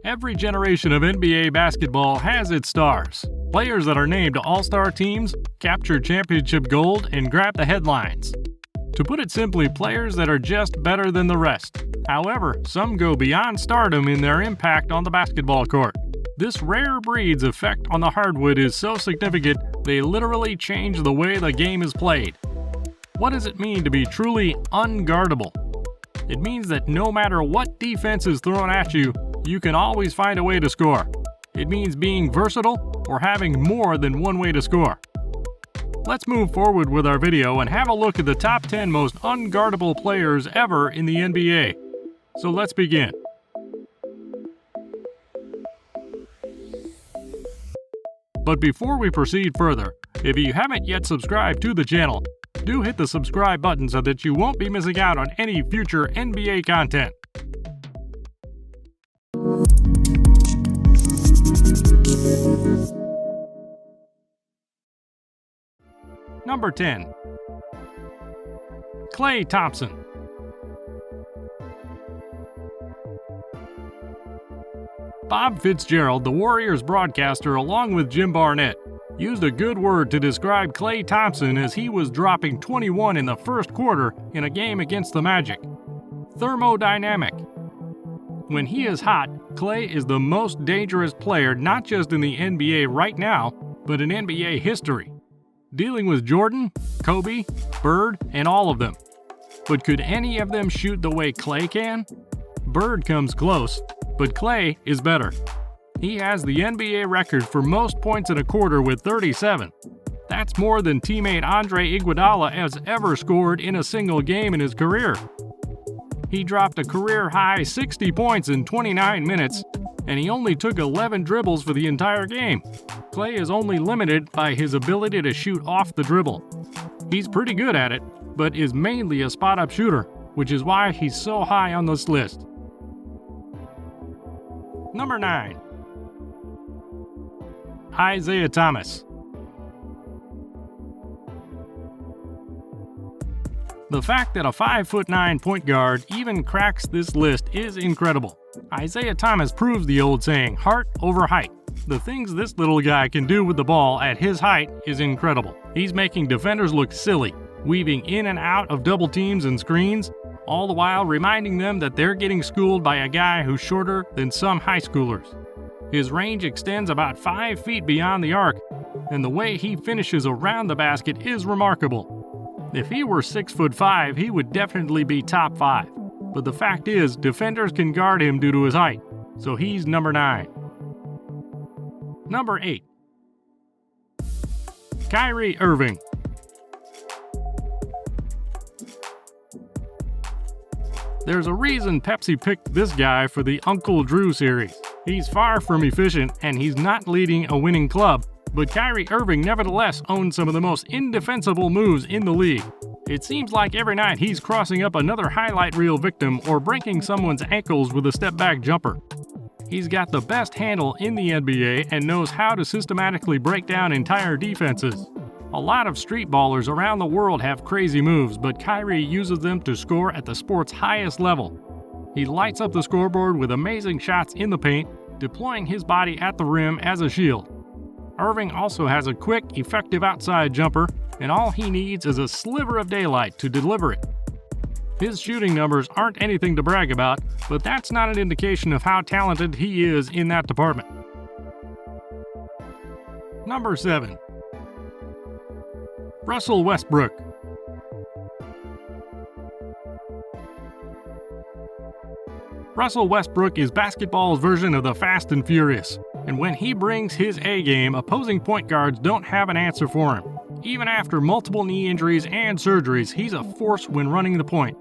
Every generation of NBA basketball has its stars. Players that are named all-star teams, capture championship gold, and grab the headlines. To put it simply, players that are just better than the rest. However, some go beyond stardom in their impact on the basketball court. This rare breed's effect on the hardwood is so significant, they literally change the way the game is played. What does it mean to be truly unguardable? It means that no matter what defense is thrown at you, you can always find a way to score. It means being versatile or having more than one way to score. Let's move forward with our video and have a look at the top 10 most unguardable players ever in the NBA. So let's begin. But before we proceed further, if you haven't yet subscribed to the channel, do hit the subscribe button so that you won't be missing out on any future NBA content. Number 10. Klay Thompson. Bob Fitzgerald, the Warriors broadcaster, along with Jim Barnett, used a good word to describe Klay Thompson as he was dropping 21 in the first quarter in a game against the Magic. Thermodynamic. When he is hot, Klay is the most dangerous player not just in the NBA right now, but in NBA history. Dealing with Jordan, Kobe, Bird, and all of them. But could any of them shoot the way Klay can? Bird comes close, but Klay is better. He has the NBA record for most points in a quarter with 37. That's more than teammate Andre Iguodala has ever scored in a single game in his career. He dropped a career-high 60 points in 29 minutes, and he only took 11 dribbles for the entire game. Klay is only limited by his ability to shoot off the dribble. He's pretty good at it, but is mainly a spot-up shooter, which is why he's so high on this list. Number 9. Isaiah Thomas. The fact that a 5'9" point guard even cracks this list is incredible. Isaiah Thomas proves the old saying, heart over height. The things this little guy can do with the ball at his height is incredible. He's making defenders look silly, weaving in and out of double teams and screens, all the while reminding them that they're getting schooled by a guy who's shorter than some high schoolers. His range extends about 5 feet beyond the arc, and the way he finishes around the basket is remarkable. If he were 6'5", he would definitely be top 5. But the fact is, defenders can guard him due to his height, so he's number 9. Number 8. Kyrie Irving. There's a reason Pepsi picked this guy for the Uncle Drew series. He's far from efficient, and he's not leading a winning club, but Kyrie Irving nevertheless owns some of the most indefensible moves in the league. It seems like every night he's crossing up another highlight reel victim or breaking someone's ankles with a step-back jumper. He's got the best handle in the NBA and knows how to systematically break down entire defenses. A lot of street ballers around the world have crazy moves, but Kyrie uses them to score at the sport's highest level. He lights up the scoreboard with amazing shots in the paint, deploying his body at the rim as a shield. Irving also has a quick, effective outside jumper, and all he needs is a sliver of daylight to deliver it. His shooting numbers aren't anything to brag about, but that's not an indication of how talented he is in that department. Number 7. Russell Westbrook. Russell Westbrook is basketball's version of the Fast and Furious, and when he brings his A-game, opposing point guards don't have an answer for him. Even after multiple knee injuries and surgeries, he's a force when running the point.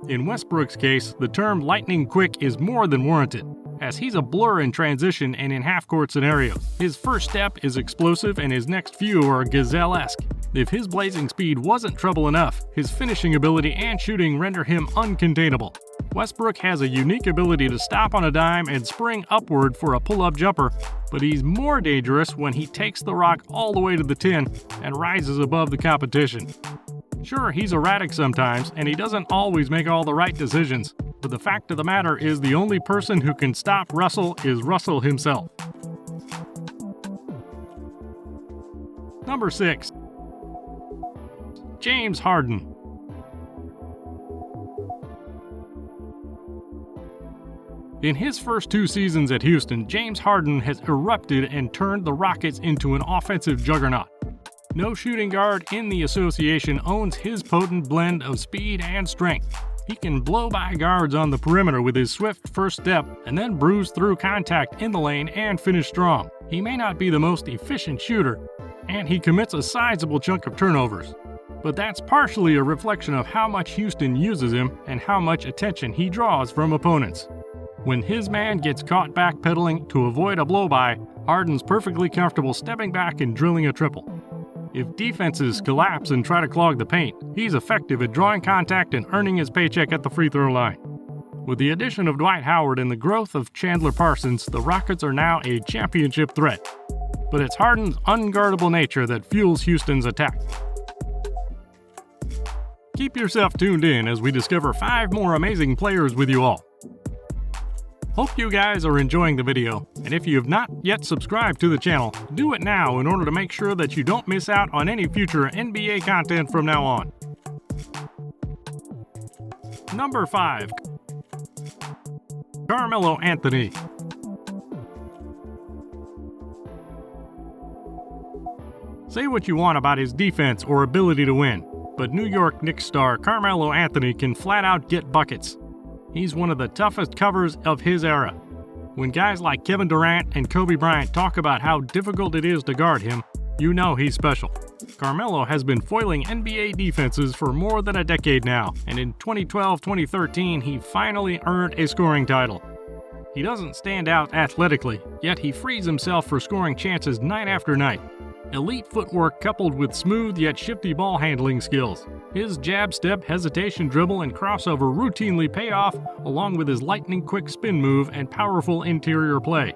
In Westbrook's case, the term lightning quick is more than warranted, as he's a blur in transition and in half-court scenarios. His first step is explosive and his next few are gazelle-esque. If his blazing speed wasn't trouble enough, his finishing ability and shooting render him uncontainable. Westbrook has a unique ability to stop on a dime and spring upward for a pull-up jumper, but he's more dangerous when he takes the rock all the way to the 10 and rises above the competition. Sure, he's erratic sometimes, and he doesn't always make all the right decisions, but the fact of the matter is the only person who can stop Russell is Russell himself. Number 6. James Harden. In his first 2 seasons at Houston, James Harden has erupted and turned the Rockets into an offensive juggernaut. No shooting guard in the association owns his potent blend of speed and strength. He can blow by guards on the perimeter with his swift first step and then bruise through contact in the lane and finish strong. He may not be the most efficient shooter, and he commits a sizable chunk of turnovers. But that's partially a reflection of how much Houston uses him and how much attention he draws from opponents. When his man gets caught backpedaling to avoid a blow-by, Harden's perfectly comfortable stepping back and drilling a triple. If defenses collapse and try to clog the paint, he's effective at drawing contact and earning his paycheck at the free throw line. With the addition of Dwight Howard and the growth of Chandler Parsons, the Rockets are now a championship threat. But it's Harden's unguardable nature that fuels Houston's attack. Keep yourself tuned in as we discover 5 more amazing players with you all. Hope you guys are enjoying the video, and if you have not yet subscribed to the channel, do it now in order to make sure that you don't miss out on any future NBA content from now on. Number 5. Carmelo Anthony. Say what you want about his defense or ability to win, but New York Knicks star Carmelo Anthony can flat out get buckets. He's one of the toughest covers of his era. When guys like Kevin Durant and Kobe Bryant talk about how difficult it is to guard him, you know he's special. Carmelo has been foiling NBA defenses for more than a decade now, and in 2012-2013 he finally earned a scoring title. He doesn't stand out athletically, yet he frees himself for scoring chances night after night. Elite footwork coupled with smooth yet shifty ball handling skills. His jab step, hesitation dribble, and crossover routinely pay off, along with his lightning-quick spin move and powerful interior play.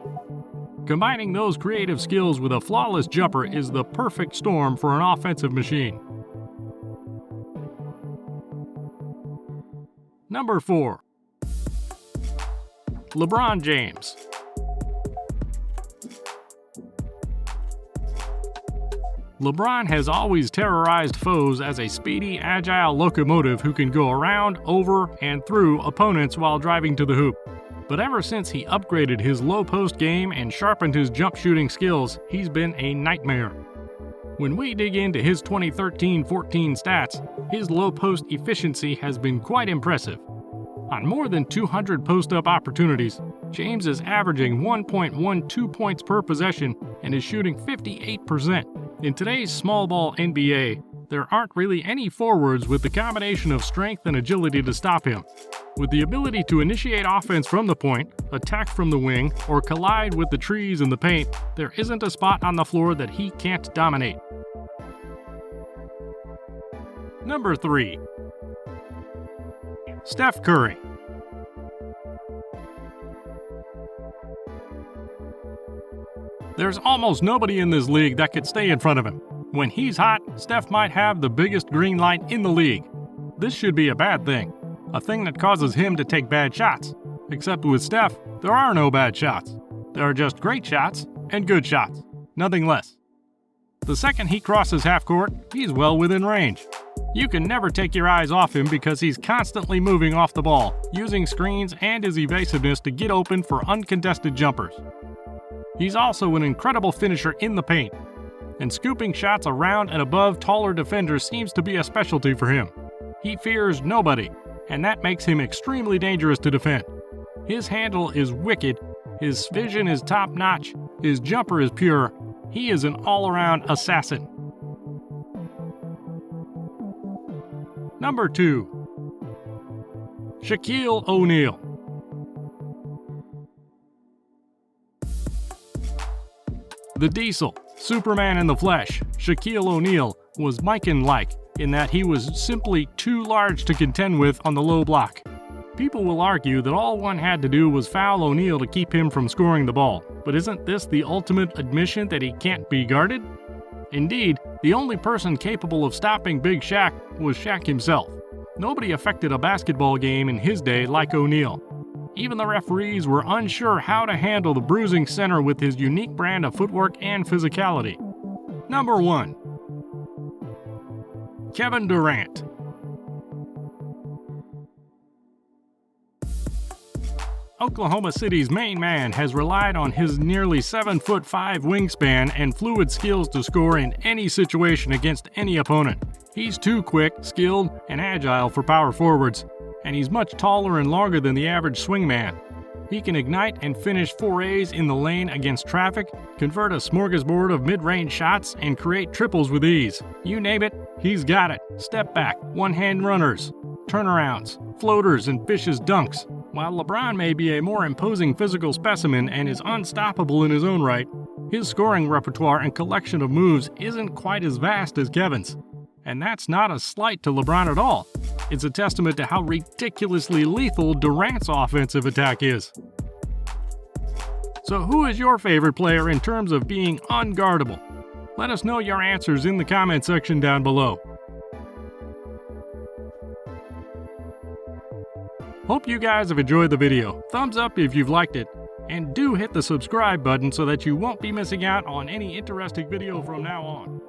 Combining those creative skills with a flawless jumper is the perfect storm for an offensive machine. Number 4. LeBron James. LeBron has always terrorized foes as a speedy, agile locomotive who can go around, over, and through opponents while driving to the hoop. But ever since he upgraded his low-post game and sharpened his jump-shooting skills, he's been a nightmare. When we dig into his 2013-14 stats, his low-post efficiency has been quite impressive. On more than 200 post-up opportunities, James is averaging 1.12 points per possession and is shooting 58%. In today's small ball NBA, there aren't really any forwards with the combination of strength and agility to stop him. With the ability to initiate offense from the point, attack from the wing, or collide with the trees in the paint, there isn't a spot on the floor that he can't dominate. Number 3. Steph Curry. There's almost nobody in this league that could stay in front of him. When he's hot, Steph might have the biggest green light in the league. This should be a bad thing, a thing that causes him to take bad shots. Except with Steph, there are no bad shots. There are just great shots and good shots, nothing less. The second he crosses half court, he's well within range. You can never take your eyes off him because he's constantly moving off the ball, using screens and his evasiveness to get open for uncontested jumpers. He's also an incredible finisher in the paint, and scooping shots around and above taller defenders seems to be a specialty for him. He fears nobody, and that makes him extremely dangerous to defend. His handle is wicked, his vision is top-notch, his jumper is pure. He is an all-around assassin. Number 2. Shaquille ONeal. The Diesel, Superman in the flesh, Shaquille ONeal, was Mikan-like in that he was simply too large to contend with on the low block. People will argue that all one had to do was foul ONeal to keep him from scoring the ball, but isn't this the ultimate admission that he can't be guarded? Indeed, the only person capable of stopping Big Shaq was Shaq himself. Nobody affected a basketball game in his day like O'Neal. Even the referees were unsure how to handle the bruising center with his unique brand of footwork and physicality. Number 1. Kevin Durant. Oklahoma City's main man has relied on his nearly 7'5" wingspan and fluid skills to score in any situation against any opponent. He's too quick, skilled, and agile for power forwards, and he's much taller and longer than the average swingman. He can ignite and finish forays in the lane against traffic, convert a smorgasbord of mid-range shots, and create triples with ease. You name it, he's got it. Step back, one-hand runners, turnarounds, floaters, and vicious dunks. While LeBron may be a more imposing physical specimen and is unstoppable in his own right, his scoring repertoire and collection of moves isn't quite as vast as Kevin's. And that's not a slight to LeBron at all. It's a testament to how ridiculously lethal Durant's offensive attack is. So who is your favorite player in terms of being unguardable? Let us know your answers in the comment section down below. Hope you guys have enjoyed the video. Thumbs up if you've liked it. And do hit the subscribe button so that you won't be missing out on any interesting video from now on.